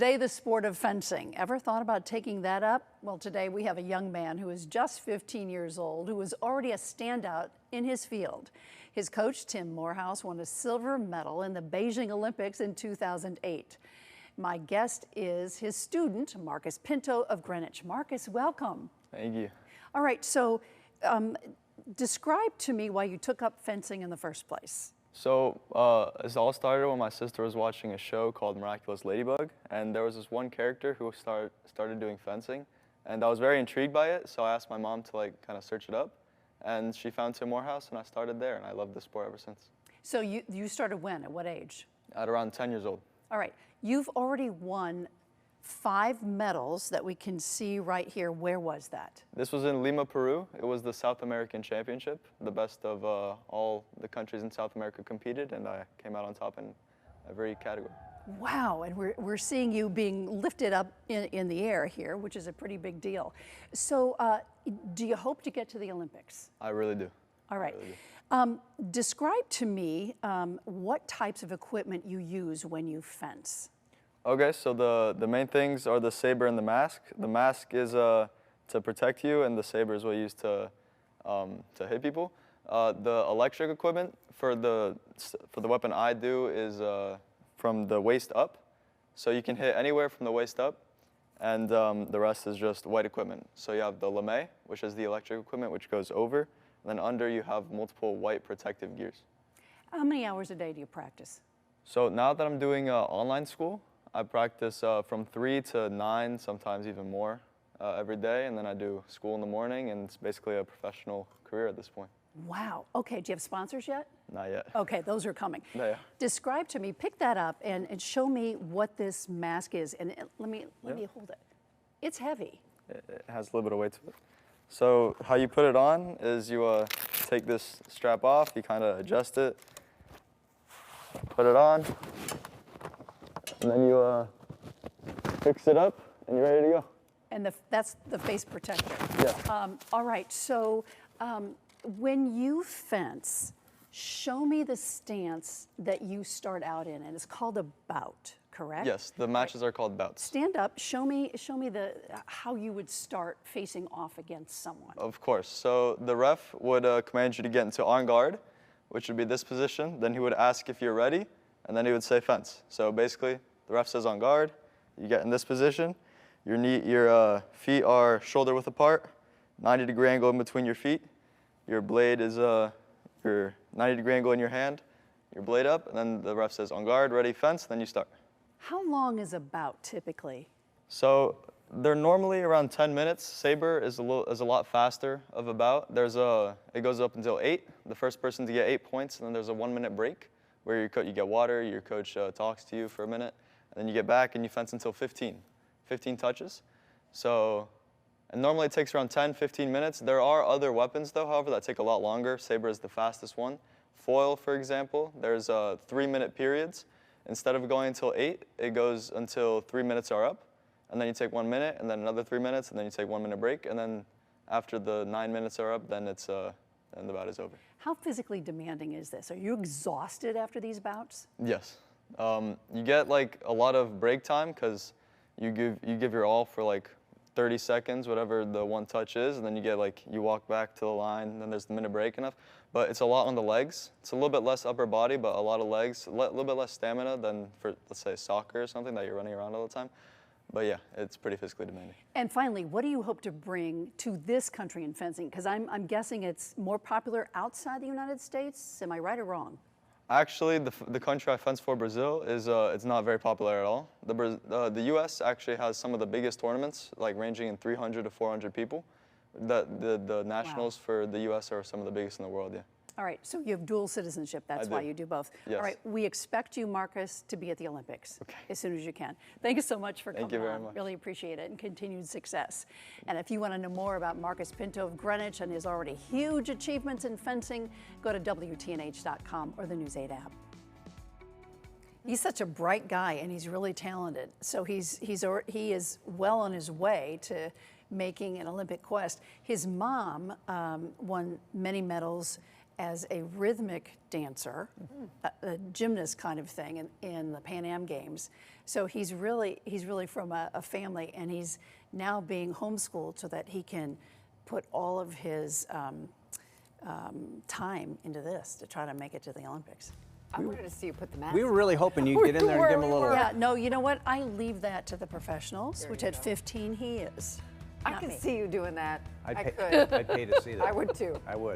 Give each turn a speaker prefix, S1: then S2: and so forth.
S1: Today, the sport of fencing. Ever thought about taking that up? Well, today we have a young man who is just 15 years old who is already a standout in his field. His coach, Tim Morehouse, won a silver medal in the Beijing Olympics in 2008. My guest is his student, Marcus Pinto of Greenwich. Marcus, welcome.
S2: Thank you.
S1: All right, so describe to me why you took up fencing in the first place.
S2: So it all started when my sister was watching a show called Miraculous Ladybug, and there was this one character who started doing fencing, and I was very intrigued by it, so I asked my mom to kind of search it up, and she found Tim Morehouse, and I started there, and I loved the sport ever since.
S1: So you started when? At what age?
S2: At around 10 years old.
S1: All right. You've already won 5 medals that we can see right here. Where was that?
S2: This was in Lima, Peru. It was the South American Championship. The best of all the countries in South America competed, and I came out on top in every category.
S1: Wow, and we're seeing you being lifted up in the air here, which is a pretty big deal. So do you hope to get to the Olympics?
S2: I really do.
S1: All right.
S2: I really do.
S1: Describe to me what types of equipment you use when you fence.
S2: Okay, so the main things are the saber and the mask. The mask is to protect you, and the saber is what you use to hit people. The electric equipment for the weapon I do is from the waist up, so you can hit anywhere from the waist up, and the rest is just white equipment. So you have the lame, which is the electric equipment, which goes over, and then under you have multiple white protective gears.
S1: How many hours a day do you practice?
S2: So now that I'm doing online school, I practice from 3 to 9, sometimes even more, every day, and then I do school in the morning, and it's basically a professional career at this point.
S1: Wow. Okay, do you have sponsors yet?
S2: Not yet.
S1: Okay, those are coming.
S2: Yeah.
S1: Describe to me, pick that up and show me what this mask is, and let me hold it. It's heavy.
S2: It has a little bit of weight to it. So how you put it on is you take this strap off, you kind of adjust it, put it on, and then you fix it up, and you're ready to go.
S1: And that's the face protector.
S2: Yeah.
S1: All right, so when you fence, show me the stance that you start out in, and it's called a bout, correct?
S2: Yes, the matches are called bouts.
S1: Stand up, show me how you would start facing off against someone.
S2: Of course. So the ref would command you to get into on guard, which would be this position. Then he would ask if you're ready, and then he would say fence. So basically, the ref says on guard, you get in this position, your feet are shoulder width apart, 90-degree angle in between your feet, your blade is your 90-degree angle in your hand, your blade up, and then the ref says on guard, ready, fence, then you start.
S1: How long is a bout typically?
S2: So they're normally around 10 minutes. Saber is a lot faster of a bout. It goes up until 8. The first person to get 8 points, and then there's a 1-minute break where you get water, your coach talks to you for a minute, and then you get back and you fence until 15 touches. So, and normally it takes around 10-15 minutes. There are other weapons though, however, that take a lot longer. Saber is the fastest one. Foil, for example, there's 3-minute periods. Instead of going until 8, it goes until 3 minutes are up, and then you take 1 minute, and then another 3 minutes, and then you take 1-minute break, and then after the 9 minutes are up, then then the bout is over.
S1: How physically demanding is this? Are you exhausted after these bouts?
S2: Yes. You get a lot of break time because you give your all for 30 seconds, whatever the one touch is, and then you walk back to the line, and then there's the minute break enough. But it's a lot on the legs. It's a little bit less upper body, but a lot of legs, a little bit less stamina than for, let's say, soccer or something that you're running around all the time. But yeah, it's pretty physically demanding. And
S1: finally, what do you hope to bring to this country in fencing? Because I'm guessing it's more popular outside the United States. Am I right or wrong?
S2: Actually, the country I fence for, Brazil, is it's not very popular at all. The U.S. actually has some of the biggest tournaments, ranging in 300 to 400 people. The nationals for the U.S. are some of the biggest in the world, yeah.
S1: All right, so you have dual citizenship. That's why you do both.
S2: Yes.
S1: All right, we expect you, Marcus, to be at the Olympics as soon as you can. Thank you so much for coming on.
S2: Thank you very much.
S1: Really appreciate it, and continued success. And if you want to know more about Marcus Pinto of Greenwich and his already huge achievements in fencing, go to WTNH.com or the News 8 app. He's such a bright guy, and he's really talented. So he is well on his way to making an Olympic quest. His mom won many medals as a rhythmic dancer, a gymnast kind of thing in the Pan Am Games. So he's really from a family, and he's now being homeschooled so that he can put all of his time into this to try to make it to the Olympics.
S3: I wanted to see you put the mask
S4: We were really hoping you'd get in there and give him a little.
S1: Yeah, no, you know what? I leave that to the professionals, which at 15 he is.
S3: I
S1: not
S3: can
S1: me.
S3: see you doing that. I
S4: I'd
S3: could.
S4: pay to see that.
S3: I would too.
S4: I would.